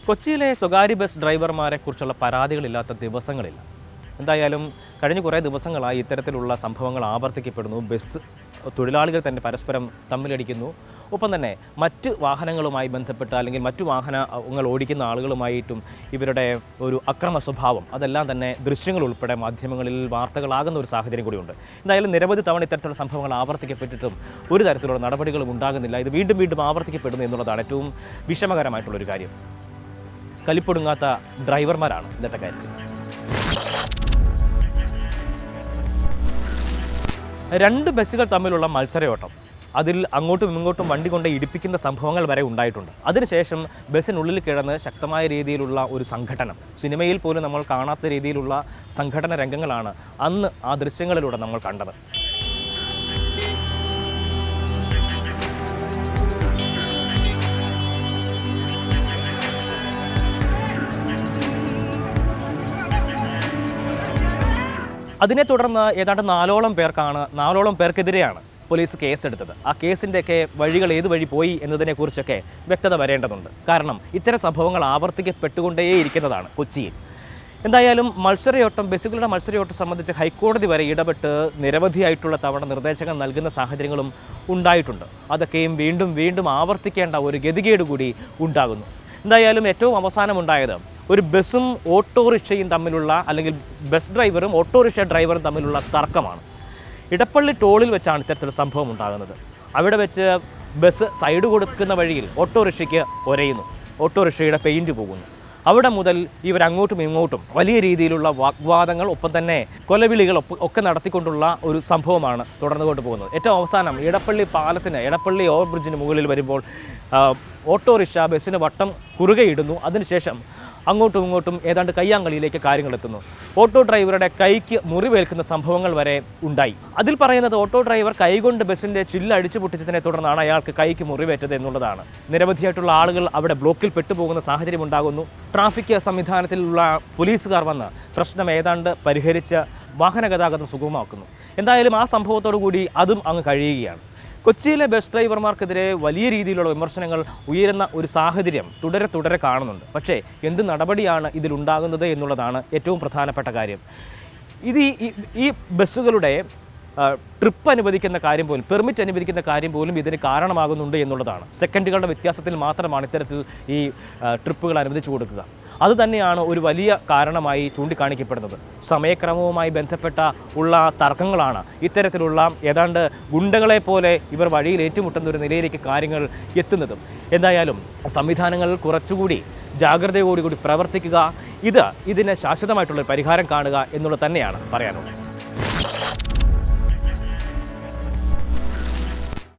കൊച്ചിയിലെ സ്വകാര്യ ബസ് ഡ്രൈവർമാരെക്കുറിച്ചുള്ള പരാതികളില്ലാത്ത ദിവസങ്ങളില്ല. എന്തായാലും കഴിഞ്ഞ കുറേ ദിവസങ്ങളായി ഇത്തരത്തിലുള്ള സംഭവങ്ങൾ ആവർത്തിക്കപ്പെടുന്നു. ബസ് തൊഴിലാളികൾ തന്നെ പരസ്പരം തമ്മിലടിക്കുന്നു. ഒപ്പം തന്നെ മറ്റ് വാഹനങ്ങളുമായി ബന്ധപ്പെട്ട് അല്ലെങ്കിൽ മറ്റു വാഹനങ്ങൾ ഓടിക്കുന്ന ആളുകളുമായിട്ടും ഇവരുടെ ഒരു അക്രമ സ്വഭാവം അതെല്ലാം തന്നെ ദൃശ്യങ്ങൾ ഉൾപ്പെടെ മാധ്യമങ്ങളിൽ വാർത്തകളാകുന്ന ഒരു സാഹചര്യം കൂടിയുണ്ട്. എന്തായാലും നിരവധി തവണ ഇത്തരത്തിലുള്ള സംഭവങ്ങൾ ആവർത്തിക്കപ്പെട്ടിട്ടും ഒരു തരത്തിലുള്ള നടപടികളും ഉണ്ടാകുന്നില്ല. ഇത് വീണ്ടും വീണ്ടും ആവർത്തിക്കപ്പെടുന്നു എന്നുള്ളതാണ് ഏറ്റവും വിഷമകരമായിട്ടുള്ളൊരു കാര്യം. കലിപ്പൊടുങ്ങാത്ത ഡ്രൈവർമാരാണ് ഇന്നത്തെ കാര്യത്തിൽ. രണ്ട് ബസ്സുകൾ തമ്മിലുള്ള മത്സരയോട്ടം, അതിൽ അങ്ങോട്ടും ഇങ്ങോട്ടും വണ്ടി കൊണ്ട് ഇടിപ്പിക്കുന്ന സംഭവങ്ങൾ വരെ ഉണ്ടായിട്ടുണ്ട്. അതിനുശേഷം ബസ്സിനുള്ളിൽ കിടന്ന് ശക്തമായ രീതിയിലുള്ള ഒരു സംഘടനം, സിനിമയിൽ പോലും നമ്മൾ കാണാത്ത രീതിയിലുള്ള സംഘടന രംഗങ്ങളാണ് അന്ന് ആ ദൃശ്യങ്ങളിലൂടെ നമ്മൾ കണ്ടത്. അതിനെ തുടർന്ന് ഏതാണ്ട് നാലോളം പേർക്കെതിരെയാണ് പോലീസ് കേസെടുത്തത്. ആ കേസിൻ്റെയൊക്കെ വഴികൾ ഏത് വഴി പോയി എന്നതിനെക്കുറിച്ചൊക്കെ വ്യക്തത വരേണ്ടതുണ്ട്. കാരണം ഇത്തരം സംഭവങ്ങൾ ആവർത്തിക്കപ്പെട്ടുകൊണ്ടേയിരിക്കുന്നതാണ് കൊച്ചിയിൽ. എന്തായാലും ബസ്സുകളുടെ മത്സരയോട്ടം സംബന്ധിച്ച് ഹൈക്കോടതി വരെ ഇടപെട്ട് നിരവധിയായിട്ടുള്ള തവണ നിർദ്ദേശങ്ങൾ നൽകുന്ന സാഹചര്യങ്ങളും ഉണ്ടായിട്ടുണ്ട്. അതൊക്കെയും വീണ്ടും വീണ്ടും ആവർത്തിക്കേണ്ട ഒരു ഗതികേട് കൂടി ഉണ്ടാകുന്നു. എന്തായാലും ഏറ്റവും അവസാനമുണ്ടായത് ഒരു ബസ്സും ഓട്ടോറിക്ഷയും തമ്മിലുള്ള, അല്ലെങ്കിൽ ബസ് ഡ്രൈവറും ഓട്ടോറിക്ഷ ഡ്രൈവറും തമ്മിലുള്ള തർക്കമാണ്. ഇടപ്പള്ളി ടോളിൽ വെച്ചാണ് ഇത്തരത്തിലുള്ള സംഭവം ഉണ്ടാകുന്നത്. അവിടെ വെച്ച് ബസ് സൈഡ് കൊടുക്കുന്ന വഴിയിൽ ഓട്ടോറിക്ഷയ്ക്ക് ഒരയുന്നു, ഓട്ടോറിക്ഷയുടെ പെയിൻറ്റ് പോകുന്നു. അവിടെ മുതൽ ഇവരങ്ങോട്ടും ഇങ്ങോട്ടും വലിയ രീതിയിലുള്ള വാഗ്വാദങ്ങൾ, ഒപ്പം തന്നെ കൊലവിളികൾ ഒക്കെ നടത്തിക്കൊണ്ടുള്ള ഒരു സംഭവമാണ് തുടർന്നുകൊണ്ട് പോകുന്നത്. ഏറ്റവും അവസാനം എടപ്പള്ളി ഓവർ ബ്രിഡ്ജിന് മുകളിൽ വരുമ്പോൾ ഓട്ടോറിക്ഷ ബസ്സിന് വട്ടം കുറുകയിടുന്നു. അതിനുശേഷം അങ്ങോട്ടും ഇങ്ങോട്ടും ഏതാണ്ട് കയ്യാങ്കളിയിലേക്ക് കാര്യങ്ങളെത്തുന്നു. ഓട്ടോ ഡ്രൈവറുടെ കൈക്ക് മുറിവേൽക്കുന്ന സംഭവങ്ങൾ വരെ ഉണ്ടായി. അതിൽ പറയുന്നത് ഓട്ടോ ഡ്രൈവർ കൈകൊണ്ട് ബസ്സിൻ്റെ ചില്ല് അടിച്ചു പൊട്ടിച്ചതിനെ തുടർന്നാണ് അയാൾക്ക് കൈക്ക് മുറിവേറ്റത് എന്നുള്ളതാണ്. നിരവധിയായിട്ടുള്ള ആളുകൾ അവിടെ ബ്ലോക്കിൽ പെട്ടുപോകുന്ന സാഹചര്യം ഉണ്ടാകുന്നു. ട്രാഫിക് സംവിധാനത്തിലുള്ള പോലീസുകാർ വന്ന് പ്രശ്നം ഏതാണ്ട് പരിഹരിച്ച് വാഹന ഗതാഗതം സുഗമമാക്കുന്നു. എന്തായാലും ആ സംഭവത്തോടു കൂടി അതും അങ്ങ് കഴിയുകയാണ്. കൊച്ചിയിലെ ബസ് ഡ്രൈവർമാർക്കെതിരെ വലിയ രീതിയിലുള്ള വിമർശനങ്ങൾ ഉയരുന്ന ഒരു സാഹചര്യം തുടരെ കാണുന്നുണ്ട്. പക്ഷേ എന്ത് നടപടിയാണ് ഇതിലുണ്ടാകുന്നത് എന്നുള്ളതാണ് ഏറ്റവും പ്രധാനപ്പെട്ട കാര്യം. ഇത് ഈ ബസ്സുകളുടെ ട്രിപ്പ് അനുവദിക്കുന്ന കാര്യം പോലും, പെർമിറ്റ് അനുവദിക്കുന്ന കാര്യം പോലും ഇതിന് കാരണമാകുന്നുണ്ട് എന്നുള്ളതാണ്. സെക്കൻഡുകളുടെ വ്യത്യാസത്തിൽ മാത്രമാണ് ഇത്തരത്തിൽ ഈ ട്രിപ്പുകൾ അനുവദിച്ചു കൊടുക്കുക. അതുതന്നെയാണ് ഒരു വലിയ കാരണമായി ചൂണ്ടിക്കാണിക്കപ്പെടുന്നത്. സമയക്രമവുമായി ബന്ധപ്പെട്ട തർക്കങ്ങളാണ് ഇത്തരത്തിലുള്ള ഏതാണ്ട് ഗുണ്ടകളെ പോലെ ഇവർ വഴിയിൽ ഏറ്റുമുട്ടുന്ന ഒരു നിലയിലേക്ക് കാര്യങ്ങൾ എത്തുന്നതും. എന്തായാലും സംവിധാനങ്ങൾ കുറച്ചുകൂടി ജാഗ്രതയോടുകൂടി പ്രവർത്തിക്കുക, ഇതിന് ശാശ്വതമായിട്ടുള്ളൊരു പരിഹാരം കാണുക എന്നുള്ളത് തന്നെയാണ് പറയാനുള്ളത്.